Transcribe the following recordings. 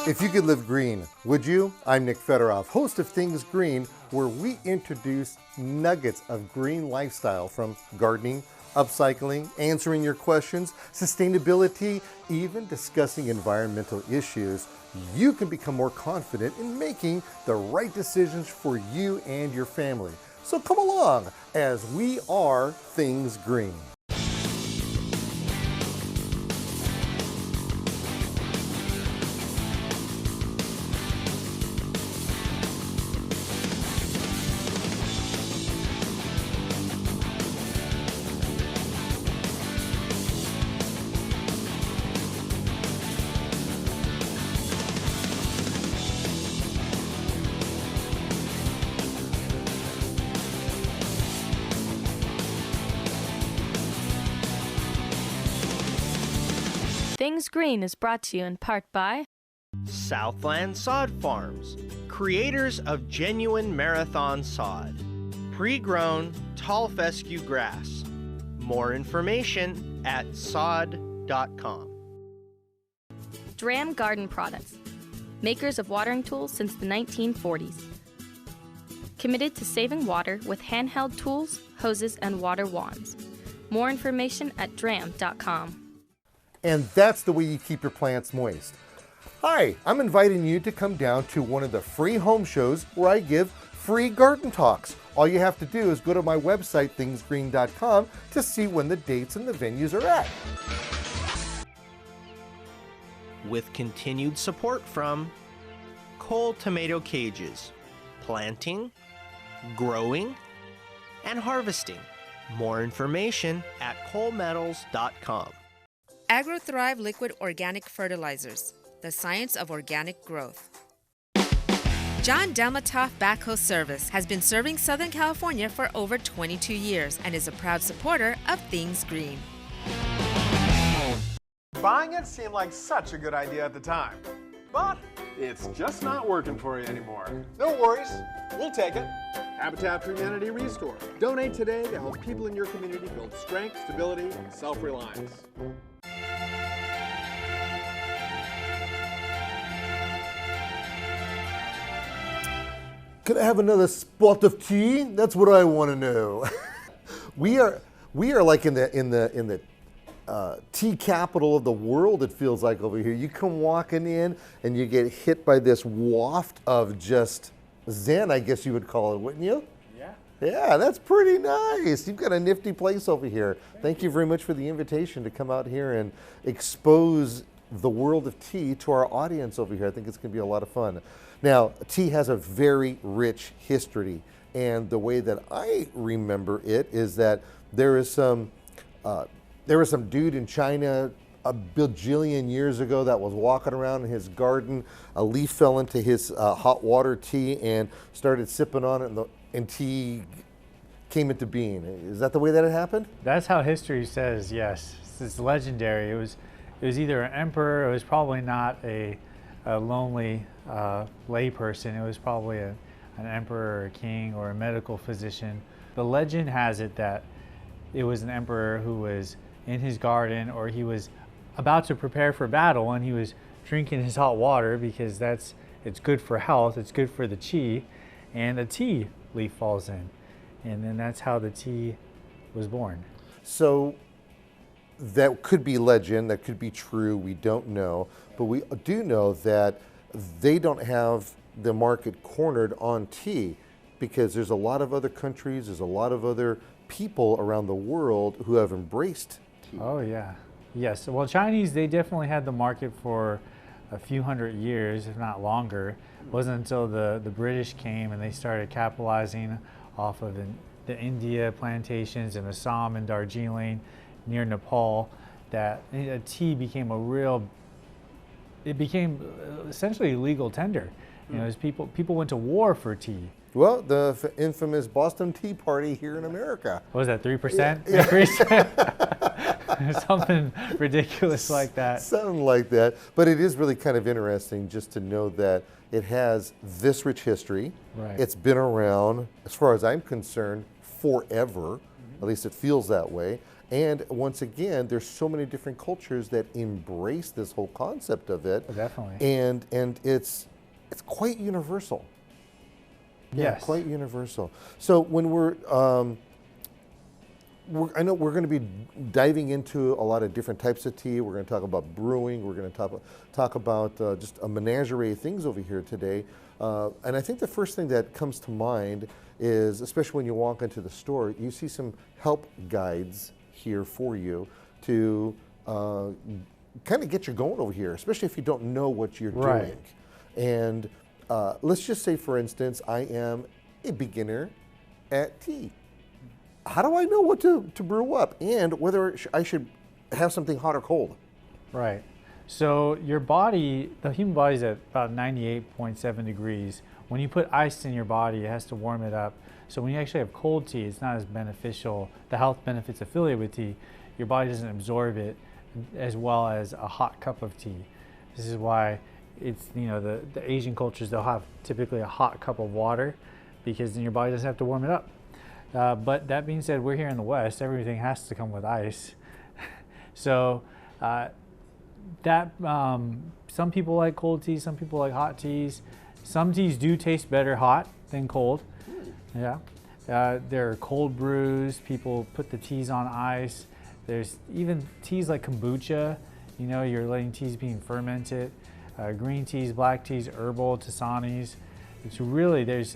If you could live green, would you? I'm Nick Federoff, host of Things Green, where we introduce nuggets of green lifestyle from gardening, upcycling, answering your questions, sustainability, even discussing environmental issues. You can become more confident in making the right decisions for you and your family. So come along as we are Things Green. Things Green is brought to you in part by Southland Sod Farms, creators of genuine marathon sod. Pre-grown tall fescue grass. More information at sod.com. Dram Garden Products, makers of watering tools since the 1940s. Committed to saving water with handheld tools, hoses, and water wands. More information at dram.com. And that's the way you keep your plants moist. Hi, I'm inviting you to come down to one of the free home shows where I give free garden talks. All you have to do is go to my website, thingsgreen.com, to see when the dates and the venues are at. With continued support from Cole Tomato Cages, planting, growing, and harvesting. More information at colemetals.com. AgroThrive Liquid Organic Fertilizers, the science of organic growth. John Delmatoff Backhoe Service has been serving Southern California for over 22 years and is a proud supporter of Things Green. Buying it seemed like such a good idea at the time, but it's just not working for you anymore. No worries, we'll take it. Habitat for Humanity Restore. Donate today to help people in your community build strength, stability, and self-reliance. Could I have another spot of tea? That's what I want to know. we are like in the tea capital of the world. It feels like over here. You come walking in and you get hit by this waft of just zen, I guess you would call it, wouldn't you? Yeah. Yeah, that's pretty nice. You've got a nifty place over here. Thank you very much for the invitation to come out here and expose the world of tea to our audience over here. I think it's going to be a lot of fun. Now, tea has a very rich history, and the way that I remember it is that there was some dude in China a bajillion years ago that was walking around in his garden. A leaf fell into his hot water tea and started sipping on it, and tea came into being. Is that the way that it happened? That's how history says, yes. It's legendary. It was either an emperor. It was probably not a lonely layperson. It was probably an emperor or a king or a medical physician. The legend has it that it was an emperor who was in his garden, or he was about to prepare for battle, and he was drinking his hot water because it's good for health, it's good for the qi, and a tea leaf falls in. And then that's how the tea was born. So that could be legend, that could be true, we don't know. But we do know that they don't have the market cornered on tea, because there's a lot of other countries, there's a lot of other people around the world who have embraced tea. Oh yeah, yes. Well, Chinese, they definitely had the market for a few hundred years, if not longer. It wasn't until the British came and they started capitalizing off of the India plantations in Assam and Darjeeling near Nepal that tea became it became essentially legal tender. You know, as people went to war for tea. Well, the infamous Boston Tea Party here in America. What was that, 3% increase? Something ridiculous like that. Something like that. But it is really kind of interesting just to know that it has this rich history. Right. It's been around, as far as I'm concerned, forever. At least it feels that way. And once again, there's so many different cultures that embrace this whole concept of it. Definitely. And it's quite universal. Yeah, Yes. quite universal. So when I know we're going to be diving into a lot of different types of tea. We're going to talk about brewing. We're going to talk about just a menagerie of things over here today. And I think the first thing that comes to mind is, especially when you walk into the store, you see some help guides here for you to kind of get you going over here, especially if you don't know what you're doing. And let's just say, for instance, I am a beginner at tea. How do I know what to brew up and whether I should have something hot or cold? Right. So your body, the human body is at about 98.7 degrees. When you put ice in your body, it has to warm it up. So when you actually have cold tea, it's not as beneficial. The health benefits affiliated with tea, your body doesn't absorb it as well as a hot cup of tea. This is why it's, you know, the Asian cultures, they'll have typically a hot cup of water because then your body doesn't have to warm it up. But that being said, we're here in the West, everything has to come with ice. So some people like cold tea, some people like hot teas. Some teas do taste better hot than cold. Yeah. There are cold brews, people put the teas on ice. There's even teas like kombucha, you know, you're letting teas being fermented. Green teas, black teas, herbal, Tasanis. It's really, there's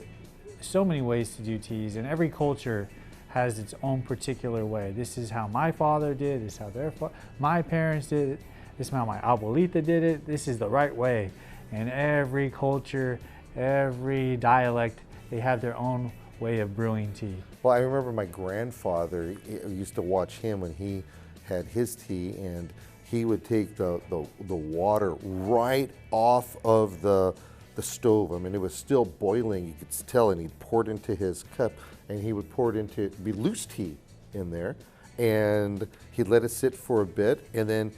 so many ways to do teas, and every culture has its own particular way. This is how my father did, this is how my parents did it, this is how my abuelita did it, this is the right way. And every culture, every dialect, they have their own way of brewing tea. Well, I remember my grandfather, I used to watch him when he had his tea, and he would take the water right off of the stove. I mean, it was still boiling, you could tell, and he'd pour it into his cup, and he would pour it into, it'd be loose tea in there, and he'd let it sit for a bit, and then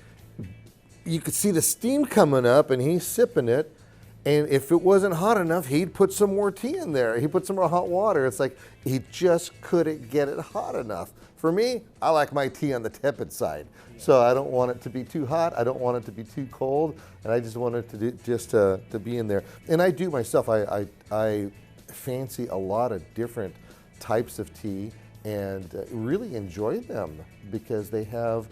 you could see the steam coming up, and he's sipping it, and if it wasn't hot enough, he'd put some more tea in there. He'd put some more hot water. It's like he just couldn't get it hot enough. For me, I like my tea on the tepid side. So I don't want it to be too hot. I don't want it to be too cold. And I just want it to be in there. And I do myself. I fancy a lot of different types of tea and really enjoy them because they have,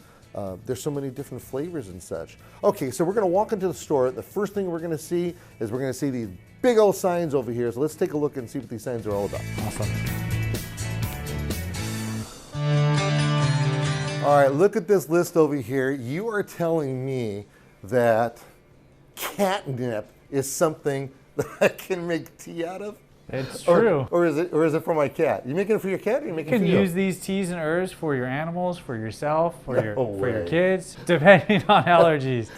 there's so many different flavors and such. Okay, so we're gonna walk into the store. The first thing we're gonna see is we're gonna see these big old signs over here. So let's take a look and see what these signs are all about. Awesome. All right, look at this list over here. You are telling me that catnip is something that I can make tea out of? It's true. Or is it for my cat? You making it for your cat, or you making it for you? You can use these teas and herbs for your animals, for yourself, for your kids, depending on allergies.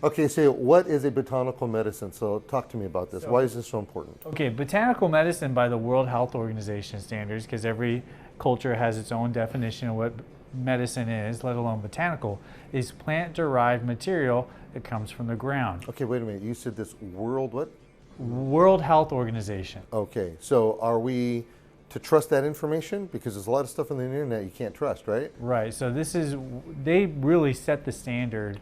Okay, so what is a botanical medicine? So talk to me about this. Why is this so important? Okay, botanical medicine by the World Health Organization standards, because every culture has its own definition of what medicine is, let alone botanical, is plant-derived material that comes from the ground. Okay, wait a minute. You said this world what? World Health Organization. Okay, so are we to trust that information? Because there's a lot of stuff on the internet you can't trust, right? Right, so they really set the standard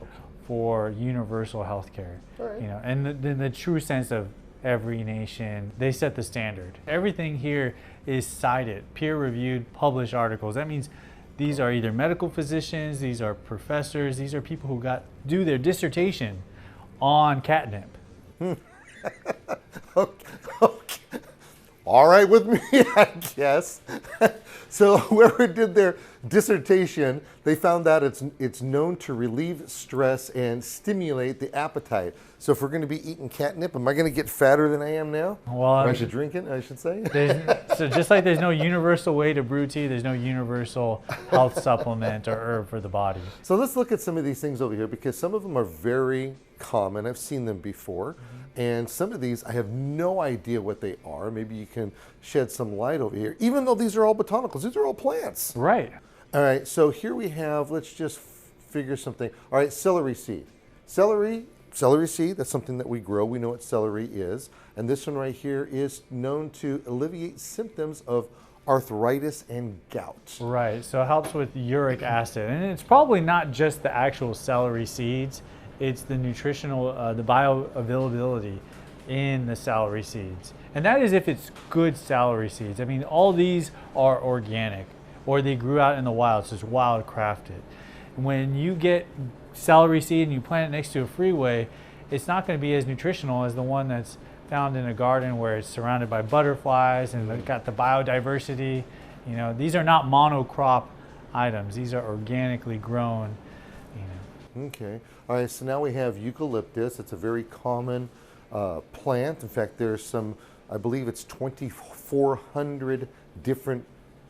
for universal health care. Right. You know, and in the true sense of every nation, they set the standard. Everything here is cited, peer-reviewed, published articles. That means these are either medical physicians, these are professors, these are people who do their dissertation on catnip. Okay. All right with me, I guess. So whoever did their dissertation, they found out it's known to relieve stress and stimulate the appetite. So if we're going to be eating catnip, am I going to get fatter than I am now? Well, I should drink it, I should say. So just like there's no universal way to brew tea, there's no universal health supplement or herb for the body. So let's look at some of these things over here because some of them are very common. I've seen them before. And some of these, I have no idea what they are. Maybe you can shed some light over here. Even though these are all botanicals, these are all plants. Right. All right, so here we have, let's just figure something. All right, celery seed. Celery seed, that's something that we grow. We know what celery is. And this one right here is known to alleviate symptoms of arthritis and gout. Right, so it helps with uric acid. And it's probably not just the actual celery seeds, it's the nutritional, the bioavailability in the celery seeds. And that is if it's good celery seeds. I mean, all these are organic, or they grew out in the wild, so it's wild crafted. When you get celery seed and you plant it next to a freeway, it's not going to be as nutritional as the one that's found in a garden where it's surrounded by butterflies and it's got the biodiversity. You know, these are not monocrop items. These are organically grown. You know. Okay. All right. So now we have eucalyptus. It's a very common plant. In fact, there's some, I believe it's 2,400 different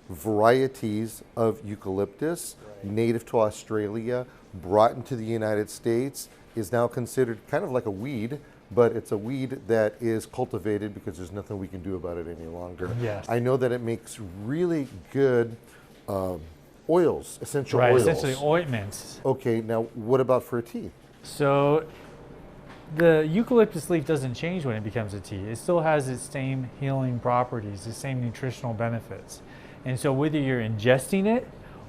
varieties of eucalyptus, native to Australia, brought into the United States, is now considered kind of like a weed, but it's a weed that is cultivated because there's nothing we can do about it any longer. Yes. I know that it makes really good oils, essential Right, oils. essentially ointments. Okay, now what about for a tea? So the eucalyptus leaf doesn't change when it becomes a tea. It still has its same healing properties, the same nutritional benefits. And so whether you're ingesting it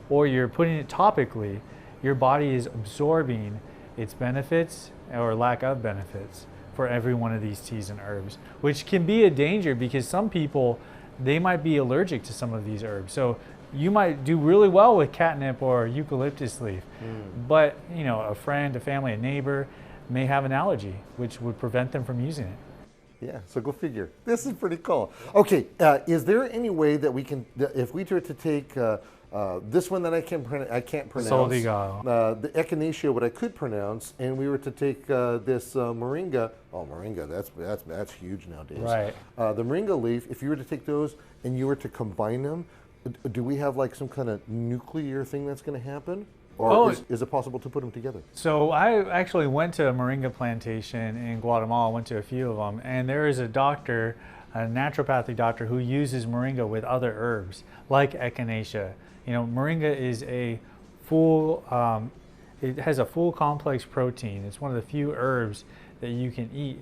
or you're putting it topically, your body is absorbing its benefits or lack of benefits for every one of these teas and herbs, which can be a danger because some people, they might be allergic to some of these herbs. So you might do really well with catnip or eucalyptus leaf, but you know, a friend, a family, a neighbor may have an allergy, which would prevent them from using it. Yeah, so go figure. This is pretty cool. Okay, is there any way that we can, if we were to take this one that I can't pronounce, Soldigal. The echinacea, what I could pronounce, and we were to take this moringa. Oh, moringa, that's huge nowadays. Right. The moringa leaf. If you were to take those and you were to combine them, do we have like some kind of nuclear thing that's going to happen? Or is it possible to put them together? So I actually went to a moringa plantation in Guatemala, went to a few of them, and there is a doctor, a naturopathic doctor, who uses moringa with other herbs, like echinacea. You know, moringa is a full, it has a full complex protein. It's one of the few herbs that you can eat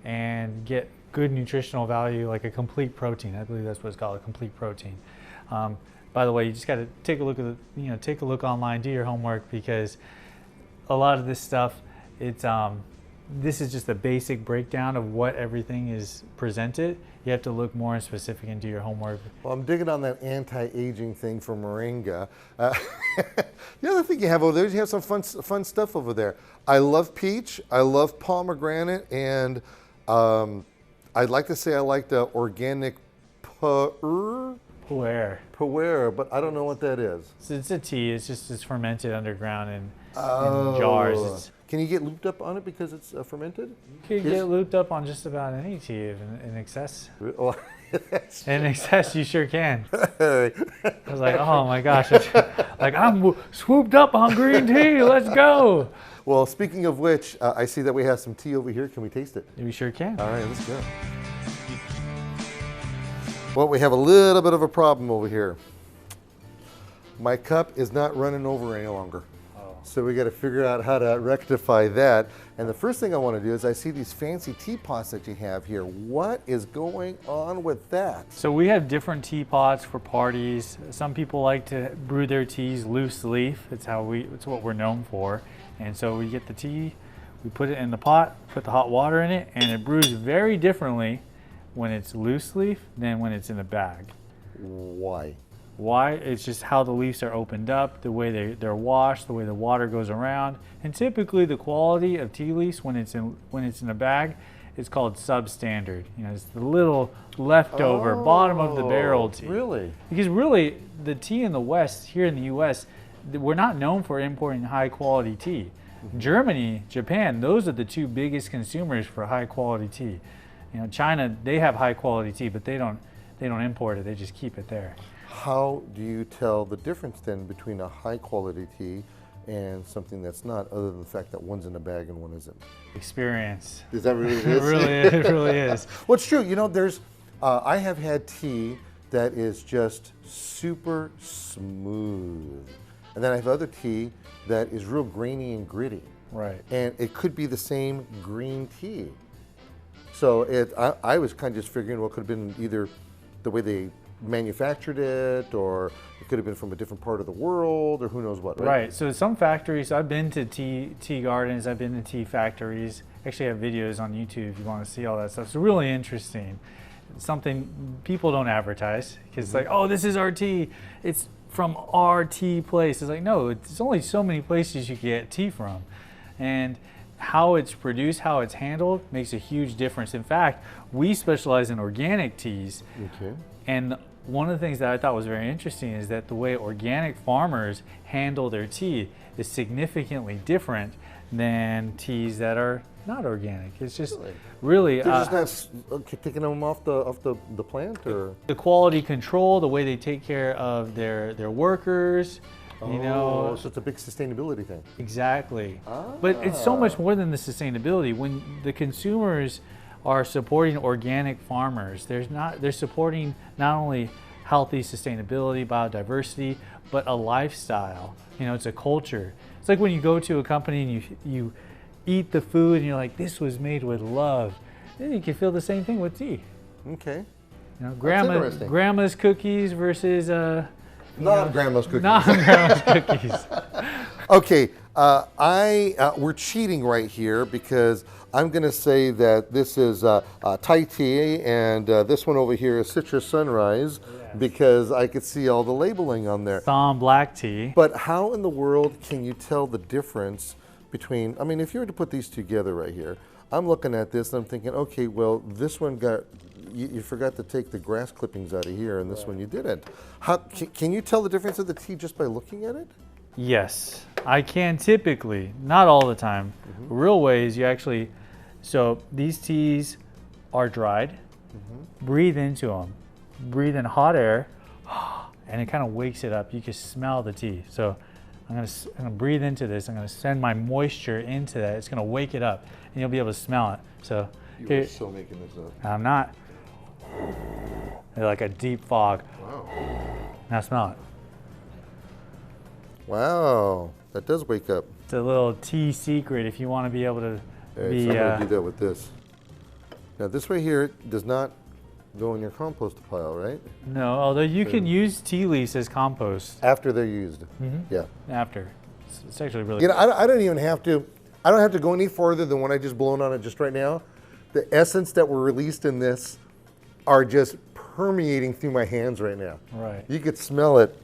and get good nutritional value, like a complete protein. I believe that's what it's called, a complete protein. By the way, you just got to take a look at take a look online, do your homework, because a lot of this stuff, it's this is just a basic breakdown of what everything is presented. You have to look more specific and do your homework. Well, I'm digging on that anti-aging thing for moringa. The other thing you have over there is you have some fun stuff over there. I love peach, I love pomegranate, and I'd like to say I like the organic pu'er, but I don't know what that is. So it's a tea. It's fermented underground in jars. Can you get looped up on it because it's fermented? You could get looped up on just about any tea in excess. Well, in excess, you sure can. I was like, oh my gosh, like I'm swooped up on green tea. Let's go. Well, speaking of which, I see that we have some tea over here. Can we taste it? We sure can. All right, let's go. Well, we have a little bit of a problem over here. My cup is not running over any longer. So we got to figure out how to rectify that. And the first thing I want to do is I see these fancy teapots that you have here. What is going on with that? So we have different teapots for parties. Some people like to brew their teas loose leaf. It's what we're known for. And so we get the tea, we put it in the pot, put the hot water in it, and it brews very differently when it's loose leaf than when it's in a bag. Why? Why? It's just how the leaves are opened up, the way they're washed, the way the water goes around. And typically the quality of tea leaves when it's in a bag is called substandard. You know, it's the little leftover bottom of the barrel tea. Really? Because really the tea in the West, here in the US, we're not known for importing high quality tea. Germany, Japan, those are the two biggest consumers for high quality tea. You know, China, they have high quality tea, but they don't import it, they just keep it there. How do you tell the difference then between a high quality tea and something that's not, other than the fact that one's in a bag and one isn't? Experience. Is that really it is? It really is. Well, it's true. You know, there's, I have had tea that is just super smooth. And then I have other tea that is real grainy and gritty. Right. And it could be the same green tea. So I was kind of just figuring what could have been either the way they manufactured it, or it could have been from a different part of the world, or who knows what, right? Right. So some factories, I've been to tea gardens, I've been to tea factories. Actually, I have videos on YouTube if you want to see all that stuff. It's really interesting. It's something people don't advertise because it's like, oh, this is our tea. It's from our tea place. It's like, no, it's only so many places you can get tea from. And how it's produced, how it's handled makes a huge difference. In fact, we specialize in organic teas. Okay. And one of the things that I thought was very interesting is that the way organic farmers handle their tea is significantly different than teas that are not organic. It's just really They're just not taking them off the plant, or the quality control, the way they take care of their workers. You know, so it's a big sustainability thing. Exactly. But it's so much more than the sustainability. When the consumers are supporting organic farmers, they're supporting not only healthy sustainability, biodiversity, but a lifestyle. You know, it's a culture. It's like when you go to a company and you eat the food and you're like, this was made with love. Then you can feel the same thing with tea. Okay. You know, grandma's cookies versus non-grandma's cookies. Non-grandma's cookies. Okay, we're cheating right here because I'm going to say that this is Thai tea, and this one over here is Citrus Sunrise, because I could see all the labeling on there. Thom black tea. But how in the world can you tell the difference between, I mean, if you were to put these together right here, I'm looking at this and I'm thinking, okay, well, this one got, you forgot to take the grass clippings out of here, and this one you didn't. How can you tell the difference of the tea just by looking at it? Yes, I can typically, not all the time. Real ways you actually, so these teas are dried, breathe into them, breathe in hot air, and it kind of wakes it up. You can smell the tea. So I'm gonna breathe into this. I'm gonna send my moisture into that. It's gonna wake it up, and you'll be able to smell it. So You are so making this up. I'm not. They're like a deep fog. Wow. Now smell it. Wow, that does wake up. It's a little tea secret if you want to be able to Hey, so I'm gonna do that with this. Now this right here does not go in your compost pile, right? No, although you can use tea leaves as compost. After they're used. Yeah. After. It's actually really You know, I don't even have to, I don't have to go any further than what I just blown on it just right now. The essence that were released in this are just permeating through my hands right now. Right. You could smell it.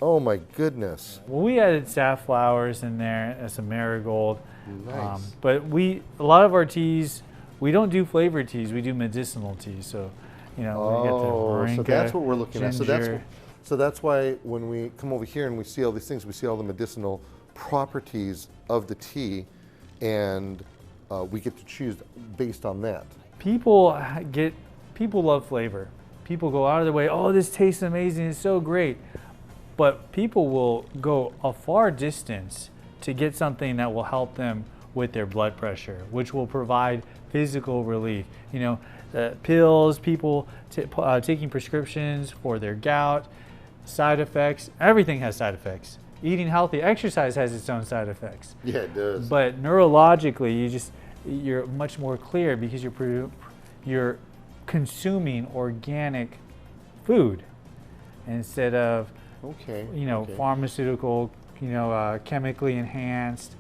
Oh my goodness. Well, we added safflowers in there and some marigold. Nice. But a lot of our teas, we don't do flavored teas. We do medicinal teas. So, you know, we get the moringa, so that's what we're looking at. ginger. So that's why when we come over here and we see all these things, we see all the medicinal properties of the tea, and we get to choose based on that. People love flavor. People go out of their way, oh, this tastes amazing, it's so great. But people will go a far distance to get something that will help them with their blood pressure, which will provide physical relief. You know, pills, people taking prescriptions for their gout, side effects, everything has side effects. Eating healthy, exercise has its own side effects. Yeah, it does. But neurologically, you're much more clear because you're consuming organic food instead of pharmaceutical, chemically enhanced,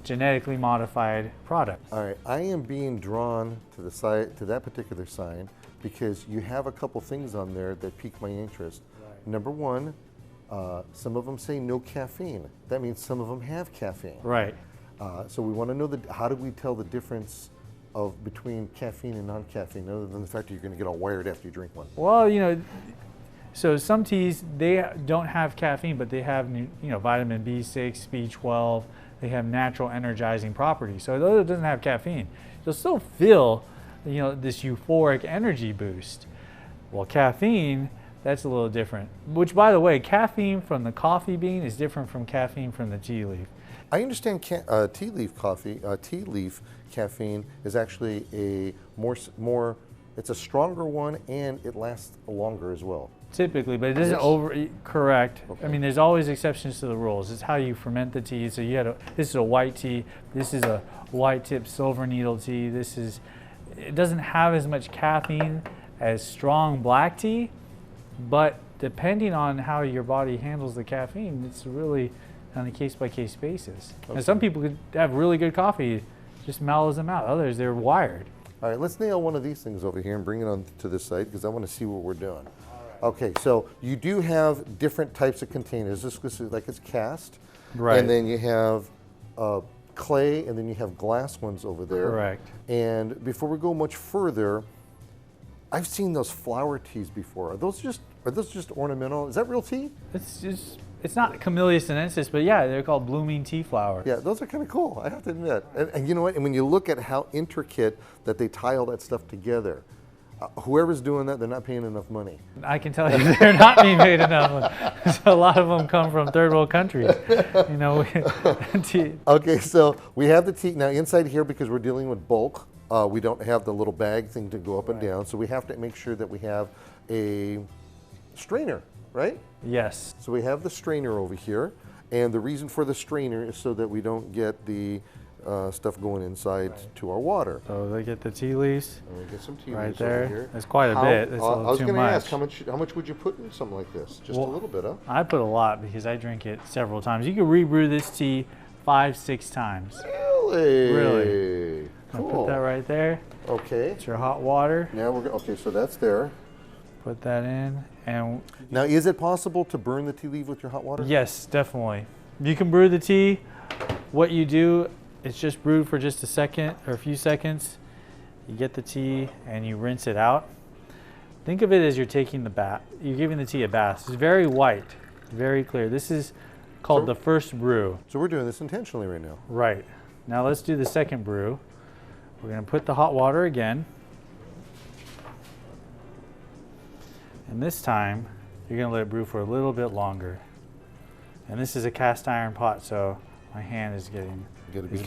genetically modified products. All right, I am being drawn to the site, to that particular sign, because you have a couple things on there that pique my interest. Right. Number one, some of them say no caffeine. That means some of them have caffeine. Right. So we want to know how do we tell the difference between caffeine and non-caffeine, other than the fact that you're going to get all wired after you drink one? Well, so some teas, they don't have caffeine, but they have vitamin B6, B12. They have natural energizing properties. So although it doesn't have caffeine, you'll still feel this euphoric energy boost. Well, caffeine, that's a little different. Which, by the way, caffeine from the coffee bean is different from caffeine from the tea leaf. I understand tea leaf caffeine is actually a more, it's a stronger one, and it lasts longer as well. Typically, but it doesn't correct. Okay. I mean, there's always exceptions to the rules. It's how you ferment the tea. So this is a white tea. This is a white tip silver needle tea. It doesn't have as much caffeine as strong black tea, but depending on how your body handles the caffeine, it's really on a case-by-case basis. Okay. And some people could have really good coffee, just mellows them out. Others, they're wired. All right, let's nail one of these things over here and bring it on to this side because I want to see what we're doing. Okay, so you do have different types of containers. This is like it's cast. Right. And then you have clay, and then you have glass ones over there. Correct. And before we go much further, I've seen those flower teas before. Are those just ornamental? Is that real tea? It's not Camellia sinensis, but yeah, they're called blooming tea flower. Yeah, those are kind of cool, I have to admit. And you know what? And when you look at how intricate that they tie all that stuff together, whoever's doing that, they're not paying enough money. I can tell you they're not being paid enough. So a lot of them come from third world countries. You know, tea. Okay, so we have the tea. Now inside here, because we're dealing with bulk, we don't have the little bag thing to go up and down. So we have to make sure that we have a strainer, right? Yes. So we have the strainer over here. And the reason for the strainer is so that we don't get the stuff going inside to our water. So they get the tea leaves. And we get some tea right leaves there. over here. That's quite a bit. That's a I little was too going to much. ask, how much would you put in something like this? Just a little bit, huh? I put a lot because I drink it several times. You can rebrew this tea 5-6 times. Really? Really. Cool. I'll put that right there. Okay. It's your hot water. Now okay, so that's there. Put that in, and now, is it possible to burn the tea leaf with your hot water? yes, definitely. You can brew the tea. What you do, it's just brewed for just a second or a few seconds. You get the tea and you rinse it out. Think of it as you're taking the bath. You're giving the tea a bath. It's very white, very clear. This is called the first brew. So we're doing this intentionally right now. Right. Now let's do the second brew. We're going to put the hot water again. And this time, you're going to let it brew for a little bit longer. And this is a cast iron pot, so my hand is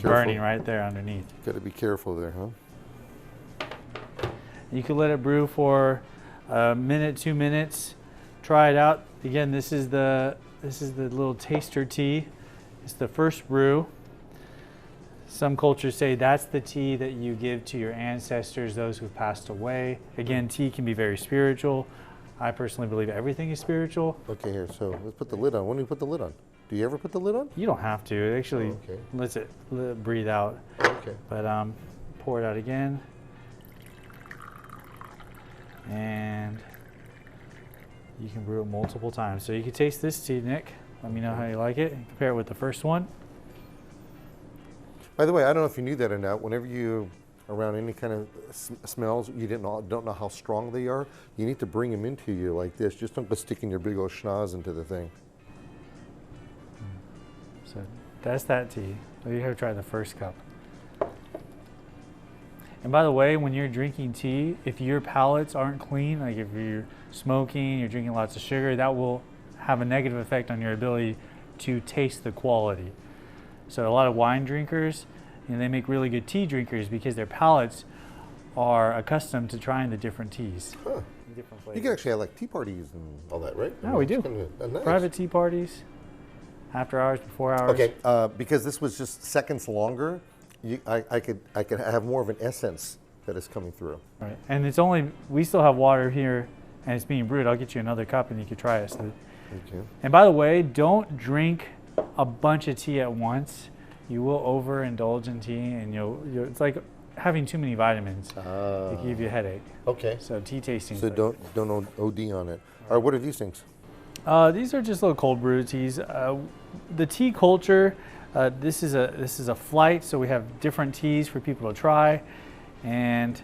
burning right there underneath. Got to be careful there, huh? You can let it brew for a minute, 2 minutes. Try it out. Again, this is the little taster tea. It's the first brew. Some cultures say that's the tea that you give to your ancestors, those who've passed away. Again, tea can be very spiritual. I personally believe everything is spiritual. Okay, here, so let's put the lid on. When do you put the lid on? Do you ever put the lid on? You don't have to. It actually okay. let it breathe out. Okay. But pour it out again. And you can brew it multiple times. So you can taste this tea, Nick. Let me know how you like it. And compare it with the first one. By the way, I don't know if you knew that or not. Whenever you around any kind of smells you don't know how strong they are, you need to bring them into you like this. Just don't go sticking your big old schnoz into the thing. So that's that tea. You have to try the first cup. And by the way, when you're drinking tea, if your palates aren't clean, like if you're smoking, you're drinking lots of sugar, that will have a negative effect on your ability to taste the quality. So a lot of wine drinkers, they make really good tea drinkers because their palates are accustomed to trying the different teas. Huh. Different you can actually have like tea parties and all that, right? No, we do. Nice. Private tea parties, after hours, before hours. Okay, because this was just seconds longer, I could have more of an essence that is coming through. Right, and we still have water here, and it's being brewed. I'll get you another cup, and you can try it. So. Okay. And by the way, don't drink a bunch of tea at once. You will overindulge in tea, and it's like having too many vitamins. It can give you a headache. Okay. So tea tasting. So don't OD on it. All right, what are these things? These are just little cold brew teas. The tea culture. This is a flight, so we have different teas for people to try, and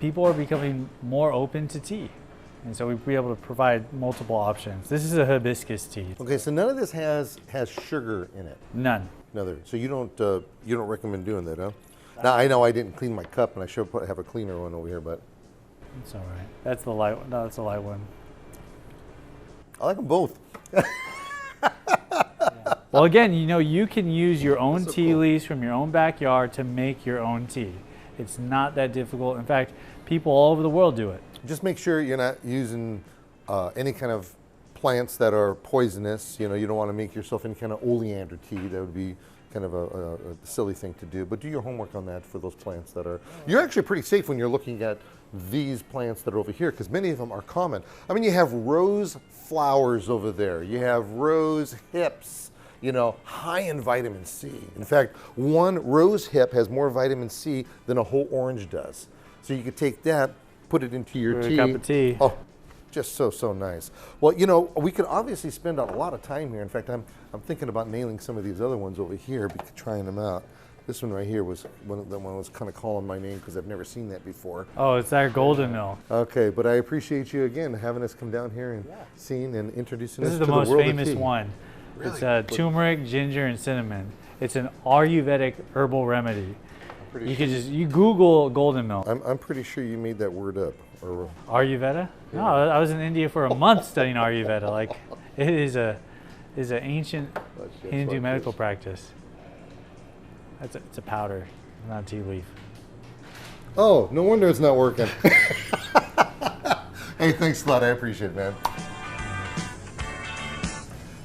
people are becoming more open to tea. And so we'll be able to provide multiple options. This is a hibiscus tea. Okay, so none of this has sugar in it. None. Another. So you don't recommend doing that, huh? Now I know I didn't clean my cup, and I should have a cleaner one over here, but it's all right. That's the light. No, that's the light one. I like them both. Well, again, you can use your own tea leaves from your own backyard to make your own tea. It's not that difficult. In fact, people all over the world do it. Just make sure you're not using any kind of plants that are poisonous. You know, you don't want to make yourself any kind of oleander tea. That would be kind of a silly thing to do. But do your homework on that for those plants that are. You're actually pretty safe when you're looking at these plants that are over here, because many of them are common. I mean, you have rose flowers over there. You have rose hips, you know, high in vitamin C. In fact, one rose hip has more vitamin C than a whole orange does. So you could take that, put it into your tea. A cup of tea. Oh, just so nice. Well, you know, we could obviously spend a lot of time here. In fact, I'm thinking about nailing some of these other ones over here, trying them out. This one right here was one was kind of calling my name because I've never seen that before. Oh, it's our golden milk. Okay, but I appreciate you again having us come down here and seeing and introducing us to the world of tea. This is the most famous one. Really? It's turmeric, ginger, and cinnamon. It's an Ayurvedic herbal remedy. You Google golden milk. I'm pretty sure you made that word up. Or Ayurveda? Yeah. No, I was in India for a month studying Ayurveda. Like, it is an ancient Hindu medical practice. It's a powder, not a tea leaf. Oh, no wonder it's not working. Hey, thanks a lot. I appreciate it, man.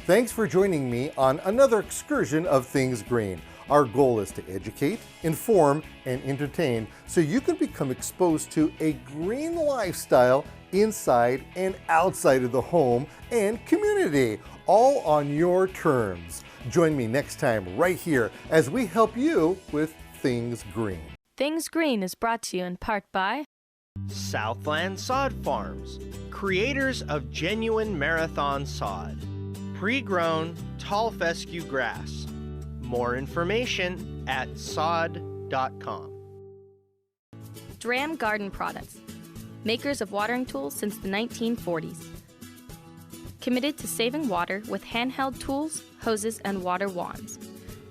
Thanks for joining me on another excursion of Things Green. Our goal is to educate, inform, and entertain so you can become exposed to a green lifestyle inside and outside of the home and community, all on your terms. Join me next time right here as we help you with Things Green. Things Green is brought to you in part by Southland Sod Farms, creators of genuine marathon sod. Pre-grown tall fescue grass. More information at sod.com. Dram Garden Products, makers of watering tools since the 1940s. Committed to saving water with handheld tools, hoses, and water wands.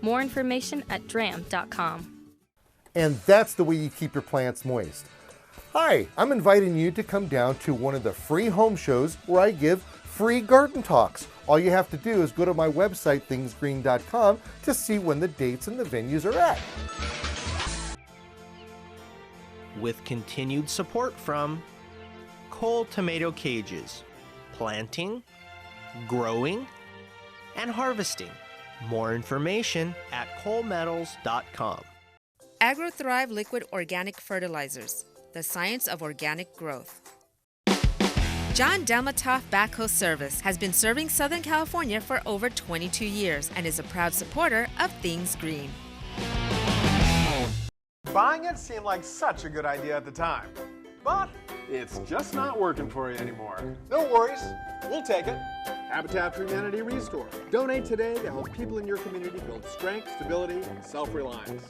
More information at dram.com. And that's the way you keep your plants moist. Hi, I'm inviting you to come down to one of the free home shows where I give free garden talks. All you have to do is go to my website, thingsgreen.com, to see when the dates and the venues are at. With continued support from Cole Tomato Cages, planting, growing, and harvesting. More information at colemetals.com. AgroThrive Liquid Organic Fertilizers, the science of organic growth. John Delmatoff Backhoe Service has been serving Southern California for over 22 years and is a proud supporter of Things Green. Buying it seemed like such a good idea at the time, but it's just not working for you anymore. No worries, we'll take it. Habitat for Humanity Restore. Donate today to help people in your community build strength, stability, and self-reliance.